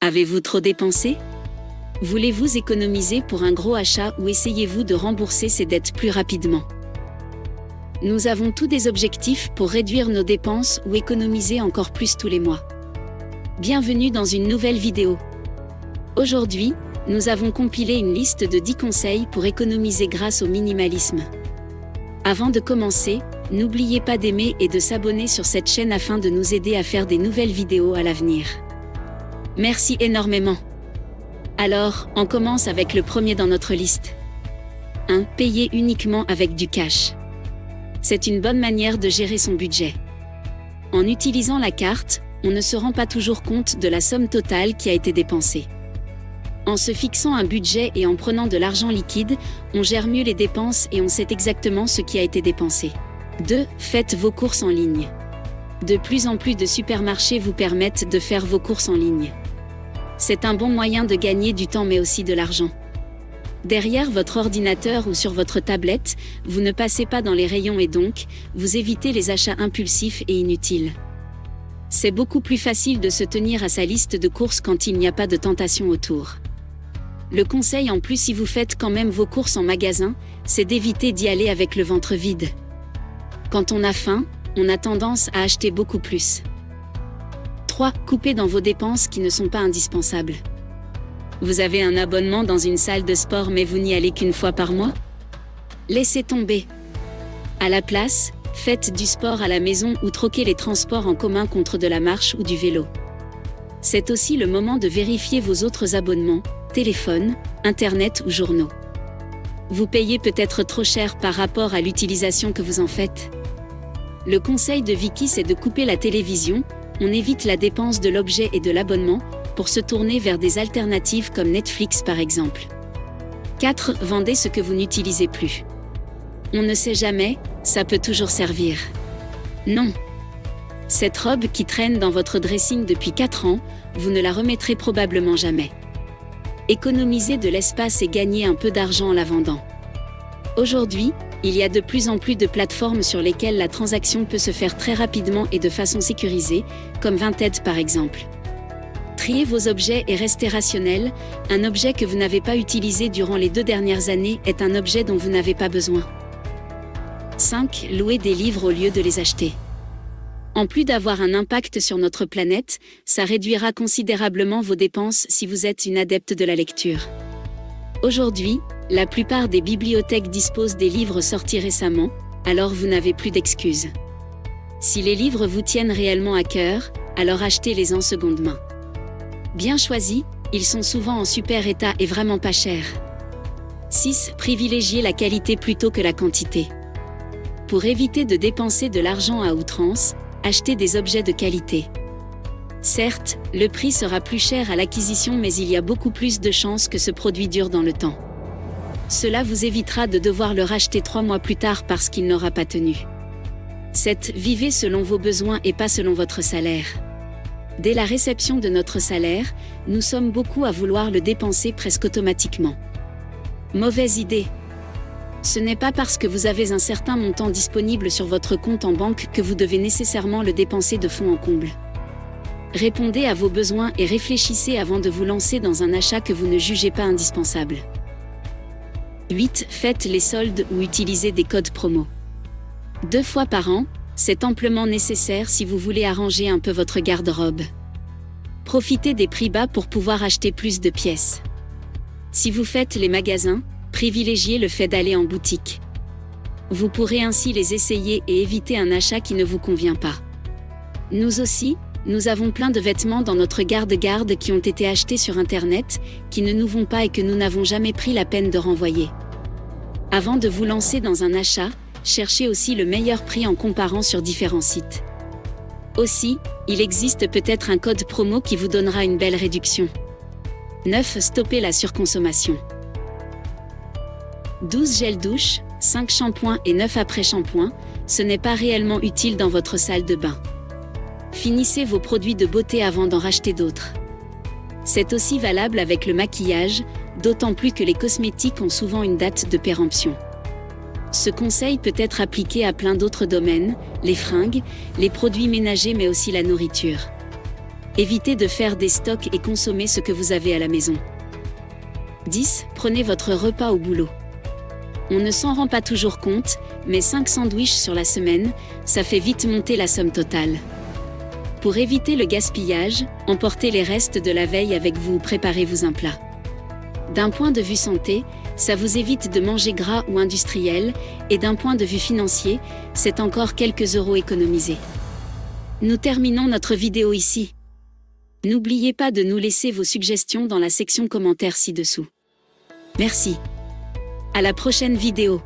Avez-vous trop dépensé? Voulez-vous économiser pour un gros achat ou essayez-vous de rembourser ces dettes plus rapidement? Nous avons tous des objectifs pour réduire nos dépenses ou économiser encore plus tous les mois. Bienvenue dans une nouvelle vidéo. Aujourd'hui, nous avons compilé une liste de 10 conseils pour économiser grâce au minimalisme. Avant de commencer, n'oubliez pas d'aimer et de s'abonner sur cette chaîne afin de nous aider à faire des nouvelles vidéos à l'avenir. Merci énormément. Alors, on commence avec le premier dans notre liste. 1. Payer uniquement avec du cash. C'est une bonne manière de gérer son budget. En utilisant la carte, on ne se rend pas toujours compte de la somme totale qui a été dépensée. En se fixant un budget et en prenant de l'argent liquide, on gère mieux les dépenses et on sait exactement ce qui a été dépensé. 2. Faites vos courses en ligne. De plus en plus de supermarchés vous permettent de faire vos courses en ligne. C'est un bon moyen de gagner du temps mais aussi de l'argent. Derrière votre ordinateur ou sur votre tablette, vous ne passez pas dans les rayons et donc, vous évitez les achats impulsifs et inutiles. C'est beaucoup plus facile de se tenir à sa liste de courses quand il n'y a pas de tentation autour. Le conseil en plus si vous faites quand même vos courses en magasin, c'est d'éviter d'y aller avec le ventre vide. Quand on a faim, on a tendance à acheter beaucoup plus. 3. Coupez dans vos dépenses qui ne sont pas indispensables. Vous avez un abonnement dans une salle de sport mais vous n'y allez qu'une fois par mois? Laissez tomber. À la place, faites du sport à la maison ou troquez les transports en commun contre de la marche ou du vélo. C'est aussi le moment de vérifier vos autres abonnements, téléphone, internet ou journaux. Vous payez peut-être trop cher par rapport à l'utilisation que vous en faites. Le conseil de Vicky c'est de couper la télévision, on évite la dépense de l'objet et de l'abonnement, pour se tourner vers des alternatives comme Netflix par exemple. 4. Vendez ce que vous n'utilisez plus. On ne sait jamais, ça peut toujours servir. Non. Cette robe qui traîne dans votre dressing depuis 4 ans, vous ne la remettrez probablement jamais. Économisez de l'espace et gagnez un peu d'argent en la vendant. Aujourd'hui, il y a de plus en plus de plateformes sur lesquelles la transaction peut se faire très rapidement et de façon sécurisée, comme Vinted par exemple. Triez vos objets et restez rationnel, un objet que vous n'avez pas utilisé durant les 2 dernières années est un objet dont vous n'avez pas besoin. 5. Louez des livres au lieu de les acheter. En plus d'avoir un impact sur notre planète, ça réduira considérablement vos dépenses si vous êtes une adepte de la lecture. Aujourd'hui, la plupart des bibliothèques disposent des livres sortis récemment, alors vous n'avez plus d'excuses. Si les livres vous tiennent réellement à cœur, alors achetez-les en seconde main. Bien choisis, ils sont souvent en super état et vraiment pas chers. 6. Privilégiez la qualité plutôt que la quantité. Pour éviter de dépenser de l'argent à outrance, achetez des objets de qualité. Certes, le prix sera plus cher à l'acquisition mais il y a beaucoup plus de chances que ce produit dure dans le temps. Cela vous évitera de devoir le racheter 3 mois plus tard parce qu'il n'aura pas tenu. 7. Vivez selon vos besoins et pas selon votre salaire. Dès la réception de notre salaire, nous sommes beaucoup à vouloir le dépenser presque automatiquement. Mauvaise idée. Ce n'est pas parce que vous avez un certain montant disponible sur votre compte en banque que vous devez nécessairement le dépenser de fond en comble. Répondez à vos besoins et réfléchissez avant de vous lancer dans un achat que vous ne jugez pas indispensable. 8. Faites les soldes ou utilisez des codes promo. 2 fois par an, c'est amplement nécessaire si vous voulez arranger un peu votre garde-robe. Profitez des prix bas pour pouvoir acheter plus de pièces. Si vous faites les magasins, privilégiez le fait d'aller en boutique. Vous pourrez ainsi les essayer et éviter un achat qui ne vous convient pas. Nous aussi, nous avons plein de vêtements dans notre garde-garde qui ont été achetés sur Internet, qui ne nous vont pas et que nous n'avons jamais pris la peine de renvoyer. Avant de vous lancer dans un achat, cherchez aussi le meilleur prix en comparant sur différents sites. Aussi, il existe peut-être un code promo qui vous donnera une belle réduction. 9. Stoppez la surconsommation. 12 gels douche, 5 shampoings et 9 après-shampoings, ce n'est pas réellement utile dans votre salle de bain. Finissez vos produits de beauté avant d'en racheter d'autres. C'est aussi valable avec le maquillage, d'autant plus que les cosmétiques ont souvent une date de péremption. Ce conseil peut être appliqué à plein d'autres domaines, les fringues, les produits ménagers mais aussi la nourriture. Évitez de faire des stocks et consommez ce que vous avez à la maison. 10. Prenez votre repas au boulot. On ne s'en rend pas toujours compte, mais 5 sandwichs sur la semaine, ça fait vite monter la somme totale. Pour éviter le gaspillage, emportez les restes de la veille avec vous ou préparez-vous un plat. D'un point de vue santé, ça vous évite de manger gras ou industriel, et d'un point de vue financier, c'est encore quelques euros économisés. Nous terminons notre vidéo ici. N'oubliez pas de nous laisser vos suggestions dans la section commentaires ci-dessous. Merci. À la prochaine vidéo.